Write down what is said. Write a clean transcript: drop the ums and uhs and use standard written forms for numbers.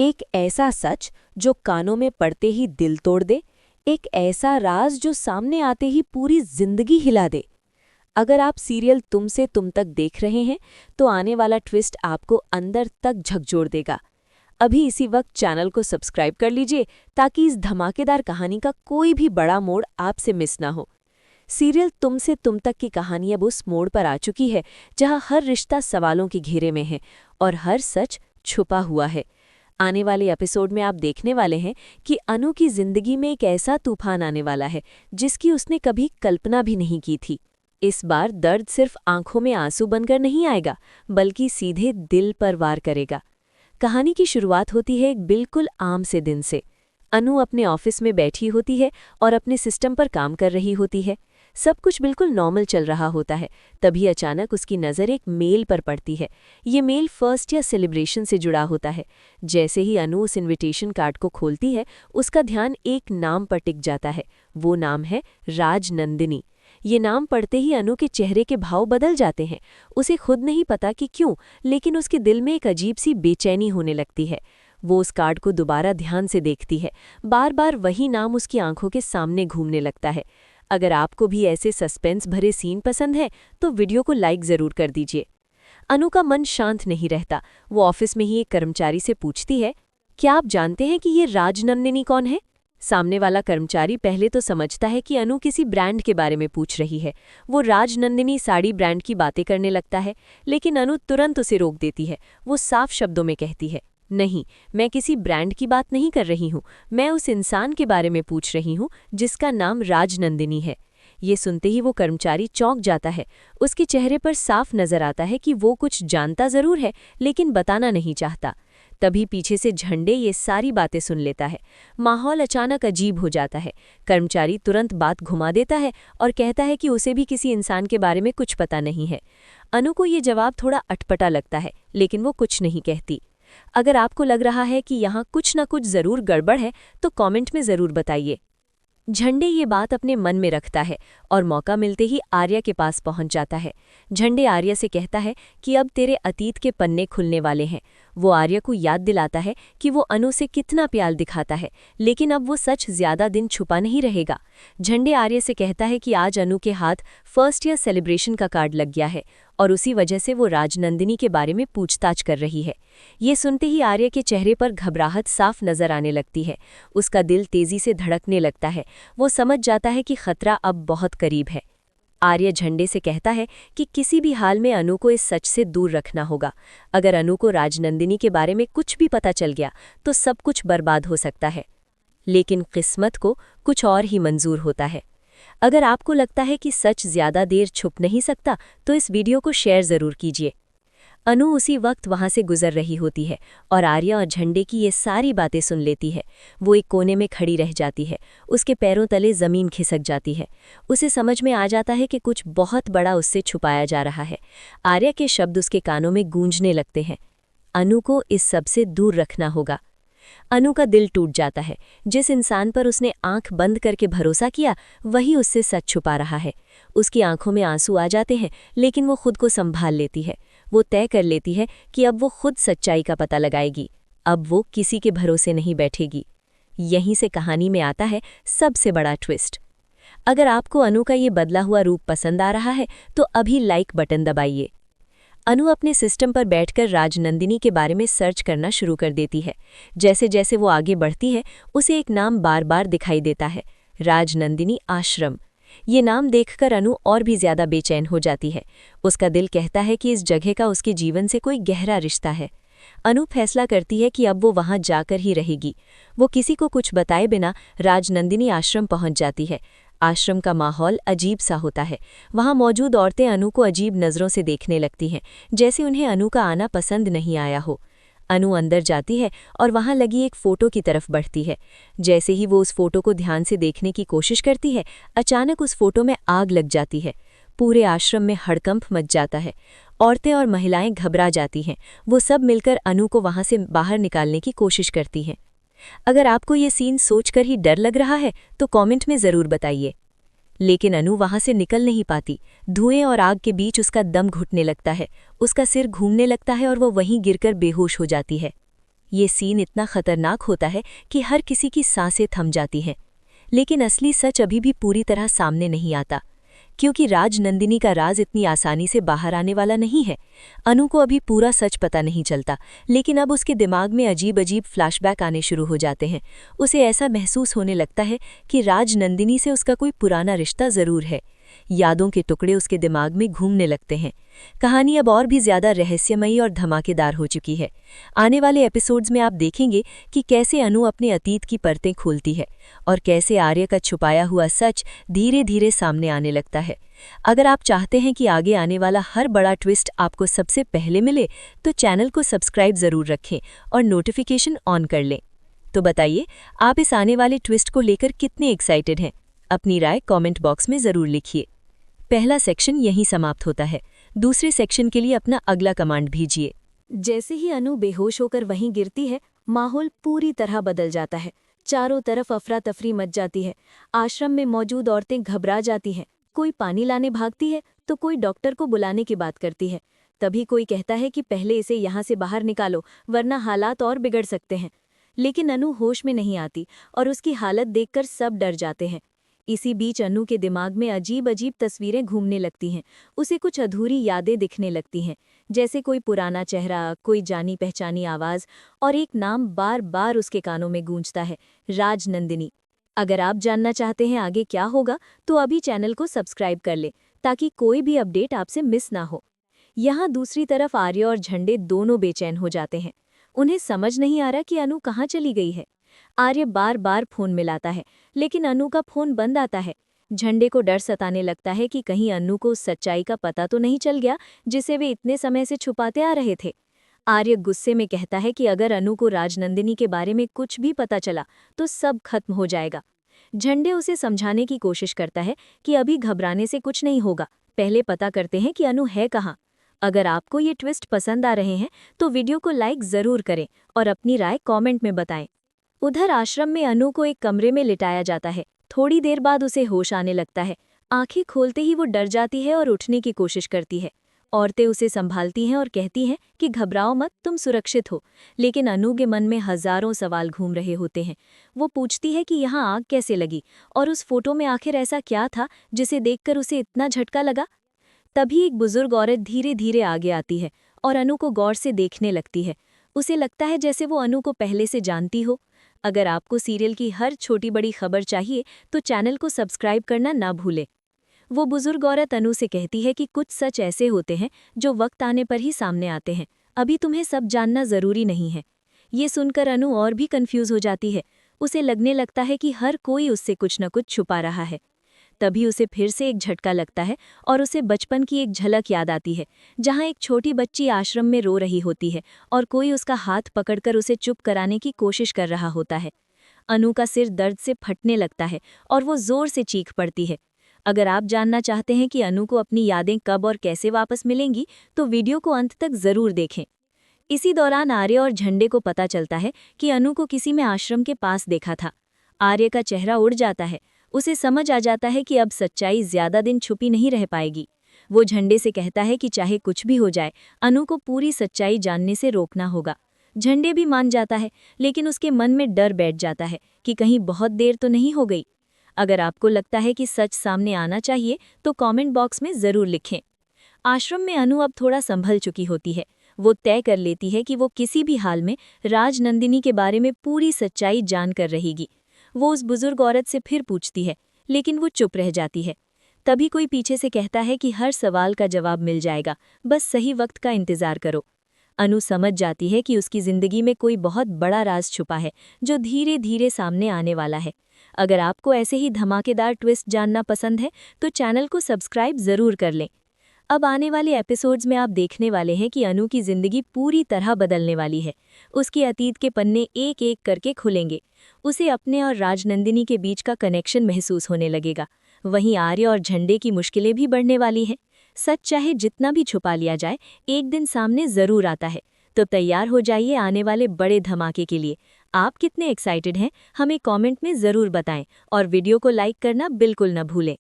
एक ऐसा सच जो कानों में पड़ते ही दिल तोड़ दे, एक ऐसा राज जो सामने आते ही पूरी जिंदगी हिला दे। अगर आप सीरियल तुम से तुम तक देख रहे हैं तो आने वाला ट्विस्ट आपको अंदर तक झकझोर देगा। अभी इसी वक्त चैनल को सब्सक्राइब कर लीजिए ताकि इस धमाकेदार कहानी का कोई भी बड़ा मोड़ आपसे मिस ना हो। सीरियल तुम से तुम तक की कहानी अब उस मोड़ पर आ चुकी है जहां हर रिश्ता सवालों के घेरे में है और हर सच छुपा हुआ है। आने वाले एपिसोड में आप देखने वाले हैं कि अनु की जिंदगी में एक ऐसा तूफान आने वाला है जिसकी उसने कभी कल्पना भी नहीं की थी। इस बार दर्द सिर्फ आंखों में आंसू बनकर नहीं आएगा, बल्कि सीधे दिल पर वार करेगा। कहानी की शुरुआत होती है एक बिल्कुल आम से दिन से। अनु अपने ऑफिस में बैठी होती है और अपने सिस्टम पर काम कर रही होती है। सब कुछ बिल्कुल नॉर्मल चल रहा होता है, तभी अचानक उसकी नज़र एक मेल पर पड़ती है। ये मेल फर्स्ट या सेलिब्रेशन से जुड़ा होता है। जैसे ही अनु उस इनविटेशन कार्ड को खोलती है, उसका ध्यान एक नाम पर टिक जाता है। वो नाम है राजनंदिनी। ये नाम पढ़ते ही अनु के चेहरे के भाव बदल जाते हैं। उसे खुद नहीं पता कि क्यों, लेकिन उसके दिल में एक अजीब सी बेचैनी होने लगती है। वो उस कार्ड को दोबारा ध्यान से देखती है। बार बार वही नाम उसकी आंखों के सामने घूमने लगता है। अगर आपको भी ऐसे सस्पेंस भरे सीन पसंद है तो वीडियो को लाइक ज़रूर कर दीजिए। अनु का मन शांत नहीं रहता। वो ऑफिस में ही एक कर्मचारी से पूछती है, क्या आप जानते हैं कि ये राजनंदिनी कौन है? सामने वाला कर्मचारी पहले तो समझता है कि अनु किसी ब्रांड के बारे में पूछ रही है। वो राजनंदिनी साड़ी ब्रांड की बातें करने लगता है, लेकिन अनु तुरंत उसे रोक देती है। वो साफ शब्दों में कहती है, नहीं, मैं किसी ब्रांड की बात नहीं कर रही हूँ। मैं उस इंसान के बारे में पूछ रही हूँ जिसका नाम राजनंदिनी है। ये सुनते ही वो कर्मचारी चौंक जाता है। उसके चेहरे पर साफ नजर आता है कि वो कुछ जानता जरूर है, लेकिन बताना नहीं चाहता। तभी पीछे से झंडे ये सारी बातें सुन लेता है। माहौल अचानक अजीब हो जाता है। कर्मचारी तुरंत बात घुमा देता है और कहता है कि उसे भी किसी इंसान के बारे में कुछ पता नहीं है। अनु को ये जवाब थोड़ा अटपटा लगता है, लेकिन वो कुछ नहीं कहती। अगर आपको लग रहा है कि यहाँ कुछ न कुछ ज़रूर गड़बड़ है तो कमेंट में ज़रूर बताइए। झंडे ये बात अपने मन में रखता है और मौका मिलते ही आर्या के पास पहुंच जाता है। झंडे आर्या से कहता है कि अब तेरे अतीत के पन्ने खुलने वाले हैं। वो आर्या को याद दिलाता है कि वो अनु से कितना प्यार दिखाता है, लेकिन अब वो सच ज्यादा दिन छुपा नहीं रहेगा। झंडे आर्या से कहता है कि आज अनु के हाथ फर्स्ट ईयर सेलिब्रेशन का कार्ड लग गया है और उसी वजह से वो राजनंदिनी के बारे में पूछताछ कर रही है। ये सुनते ही आर्या के चेहरे पर घबराहट साफ नजर आने लगती है। उसका दिल तेजी से धड़कने लगता है। वो समझ जाता है कि खतरा अब बहुत करीब है। आर्य झंडे से कहता है कि किसी भी हाल में अनु को इस सच से दूर रखना होगा। अगर अनु को राजनंदिनी के बारे में कुछ भी पता चल गया तो सब कुछ बर्बाद हो सकता है। लेकिन किस्मत को कुछ और ही मंजूर होता है। अगर आपको लगता है कि सच ज्यादा देर छुप नहीं सकता तो इस वीडियो को शेयर जरूर कीजिए। अनु उसी वक्त वहां से गुजर रही होती है और आर्या और झंडे की ये सारी बातें सुन लेती है। वो एक कोने में खड़ी रह जाती है। उसके पैरों तले जमीन खिसक जाती है। उसे समझ में आ जाता है कि कुछ बहुत बड़ा उससे छुपाया जा रहा है। आर्या के शब्द उसके कानों में गूंजने लगते हैं, अनु को इस सब से दूर रखना होगा। अनु का दिल टूट जाता है। जिस इंसान पर उसने आंख बंद करके भरोसा किया वही उससे सच छुपा रहा है। उसकी आंखों में आंसू आ जाते हैं, लेकिन वो खुद को संभाल लेती है। वो तय कर लेती है कि अब वो खुद सच्चाई का पता लगाएगी। अब वो किसी के भरोसे नहीं बैठेगी। यहीं से कहानी में आता है सबसे बड़ा ट्विस्ट। अगर आपको अनु का ये बदला हुआ रूप पसंद आ रहा है तो अभी लाइक बटन दबाइए। अनु अपने सिस्टम पर बैठकर राजनंदिनी के बारे में सर्च करना शुरू कर देती है। जैसे जैसे वो आगे बढ़ती है उसे एक नाम बार बार दिखाई देता है, राजनंदिनी आश्रम। ये नाम देखकर अनु और भी ज्यादा बेचैन हो जाती है। उसका दिल कहता है कि इस जगह का उसके जीवन से कोई गहरा रिश्ता है। अनु फैसला करती है कि अब वो वहां जाकर ही रहेगी। वो किसी को कुछ बताए बिना राजनंदिनी आश्रम पहुंच जाती है। आश्रम का माहौल अजीब सा होता है। वहां मौजूद औरतें अनु को अजीब नज़रों से देखने लगती हैं, जैसे उन्हें अनु का आना पसंद नहीं आया हो। अनु अंदर जाती है और वहां लगी एक फ़ोटो की तरफ बढ़ती है। जैसे ही वो उस फोटो को ध्यान से देखने की कोशिश करती है, अचानक उस फोटो में आग लग जाती है। पूरे आश्रम में हड़कंप मच जाता है। औरतें और महिलाएं घबरा जाती हैं। वो सब मिलकर अनु को वहां से बाहर निकालने की कोशिश करती हैं। अगर आपको ये सीन सोचकर ही डर लग रहा है तो कमेंट में ज़रूर बताइए। लेकिन अनु वहां से निकल नहीं पाती। धुएं और आग के बीच उसका दम घुटने लगता है। उसका सिर घूमने लगता है और वो वहीं गिरकर बेहोश हो जाती है। ये सीन इतना खतरनाक होता है कि हर किसी की सांसें थम जाती हैं। लेकिन असली सच अभी भी पूरी तरह सामने नहीं आता, क्योंकि राजनंदिनी का राज इतनी आसानी से बाहर आने वाला नहीं है। अनु को अभी पूरा सच पता नहीं चलता, लेकिन अब उसके दिमाग में अजीब अजीब फ्लैशबैक आने शुरू हो जाते हैं। उसे ऐसा महसूस होने लगता है कि राजनंदिनी से उसका कोई पुराना रिश्ता ज़रूर है। यादों के टुकड़े उसके दिमाग में घूमने लगते हैं। कहानी अब और भी ज़्यादा रहस्यमयी और धमाकेदार हो चुकी है। आने वाले एपिसोड्स में आप देखेंगे कि कैसे अनु अपने अतीत की परतें खोलती है और कैसे आर्य का छुपाया हुआ सच धीरे धीरे सामने आने लगता है। अगर आप चाहते हैं कि आगे आने वाला हर बड़ा ट्विस्ट आपको सबसे पहले मिले, तो चैनल को सब्सक्राइब ज़रूर रखें और नोटिफिकेशन ऑन कर लें। तो बताइए, आप इस आने वाले ट्विस्ट को लेकर कितने एक्साइटेड हैं? अपनी राय कमेंट बॉक्स में ज़रूर लिखिए। पहला सेक्शन यहीं समाप्त होता है। दूसरे सेक्शन के लिए अपना अगला कमांड भेजिए। जैसे ही अनु बेहोश होकर वहीं गिरती है, माहौल पूरी तरह बदल जाता है। चारों तरफ अफरा तफरी मच जाती है। आश्रम में मौजूद औरतें घबरा जाती हैं। कोई पानी लाने भागती है तो कोई डॉक्टर को बुलाने की बात करती है। तभी कोई कहता है कि पहले इसे यहाँ से बाहर निकालो, वरना हालात और बिगड़ सकते हैं। लेकिन अनु होश में नहीं आती और उसकी हालत देखकर सब डर जाते हैं। इसी बीच अनु के दिमाग में अजीब अजीब तस्वीरें घूमने लगती हैं। उसे कुछ अधूरी यादें दिखने लगती हैं, जैसे कोई पुराना चेहरा, कोई जानी पहचानी आवाज़ और एक नाम बार बार उसके कानों में गूंजता है, राजनंदिनी। अगर आप जानना चाहते हैं आगे क्या होगा, तो अभी चैनल को सब्सक्राइब कर ले, ताकि कोई भी अपडेट आपसे मिस ना हो। यहाँ दूसरी तरफ आर्य और झंडे दोनों बेचैन हो जाते हैं। उन्हें समझ नहीं आ रहा कि अनु कहाँ चली गई है। आर्य बार बार फोन मिलाता है, लेकिन अनु का फोन बंद आता है। झंडे को डर सताने लगता है कि कहीं अनु को उस सच्चाई का पता तो नहीं चल गया जिसे वे इतने समय से छुपाते आ रहे थे। आर्य गुस्से में कहता है कि अगर अनु को राजनंदिनी के बारे में कुछ भी पता चला तो सब खत्म हो जाएगा। झंडे उसे समझाने की कोशिश करता है कि अभी घबराने से कुछ नहीं होगा, पहले पता करते हैं कि अनु है कहाँ। अगर आपको ये ट्विस्ट पसंद आ रहे हैं तो वीडियो को लाइक ज़रूर करें और अपनी राय कमेंट में बताएं। उधर आश्रम में अनु को एक कमरे में लिटाया जाता है। थोड़ी देर बाद उसे होश आने लगता है। आंखें खोलते ही वो डर जाती है और उठने की कोशिश करती है। औरतें उसे संभालती हैं और कहती हैं कि घबराओ मत, तुम सुरक्षित हो। लेकिन अनु के मन में हजारों सवाल घूम रहे होते हैं। वो पूछती है कि यहाँ आग कैसे लगी और उस फोटो में आखिर ऐसा क्या था जिसे देखकर उसे इतना झटका लगा। तभी एक बुजुर्ग औरत धीरे धीरे आगे आती है और अनु को गौर से देखने लगती है। उसे लगता है जैसे वो अनु को पहले से जानती हो। अगर आपको सीरियल की हर छोटी बड़ी खबर चाहिए तो चैनल को सब्सक्राइब करना ना भूलें। वो बुजुर्ग औरत अनु से कहती है कि कुछ सच ऐसे होते हैं जो वक्त आने पर ही सामने आते हैं, अभी तुम्हें सब जानना ज़रूरी नहीं है। ये सुनकर अनु और भी कंफ्यूज हो जाती है। उसे लगने लगता है कि हर कोई उससे कुछ न कुछ छुपा रहा है। तभी उसे फिर से एक झटका लगता है और उसे बचपन की एक झलक याद आती है, जहाँ एक छोटी बच्ची आश्रम में रो रही होती है और कोई उसका हाथ पकड़कर उसे चुप कराने की कोशिश कर रहा होता है। अनु का सिर दर्द से फटने लगता है और वो जोर से चीख पड़ती है। अगर आप जानना चाहते हैं कि अनु को अपनी यादें कब और कैसे वापस मिलेंगी, तो वीडियो को अंत तक ज़रूर देखें। इसी दौरान आर्य और झंडे को पता चलता है कि अनु को किसी में आश्रम के पास देखा था। आर्य का चेहरा उड़ जाता है। उसे समझ आ जाता है कि अब सच्चाई ज्यादा दिन छुपी नहीं रह पाएगी। वो झंडे से कहता है कि चाहे कुछ भी हो जाए, अनु को पूरी सच्चाई जानने से रोकना होगा। झंडे भी मान जाता है, लेकिन उसके मन में डर बैठ जाता है कि कहीं बहुत देर तो नहीं हो गई। अगर आपको लगता है कि सच सामने आना चाहिए तो कमेंट बॉक्स में ज़रूर लिखें। आश्रम में अनु अब थोड़ा संभल चुकी होती है। वो तय कर लेती है कि वो किसी भी हाल में राजनंदिनी के बारे में पूरी सच्चाई जानकर रहेगी। वो उस बुजुर्ग औरत से फिर पूछती है, लेकिन वो चुप रह जाती है। तभी कोई पीछे से कहता है कि हर सवाल का जवाब मिल जाएगा, बस सही वक्त का इंतजार करो। अनु समझ जाती है कि उसकी जिंदगी में कोई बहुत बड़ा राज छुपा है जो धीरे धीरे सामने आने वाला है। अगर आपको ऐसे ही धमाकेदार ट्विस्ट जानना पसंद है तो चैनल को सब्सक्राइब ज़रूर कर लें। अब आने वाले एपिसोड्स में आप देखने वाले हैं कि अनु की जिंदगी पूरी तरह बदलने वाली है। उसके अतीत के पन्ने एक एक करके खुलेंगे। उसे अपने और राजनंदिनी के बीच का कनेक्शन महसूस होने लगेगा। वहीं आर्य और झंडे की मुश्किलें भी बढ़ने वाली हैं। सच चाहे जितना भी छुपा लिया जाए, एक दिन सामने ज़रूर आता है। तो तैयार हो जाइए आने वाले बड़े धमाके के लिए। आप कितने एक्साइटेड हैं, हमें कमेंट में ज़रूर बताएं और वीडियो को लाइक करना बिल्कुल न भूलें।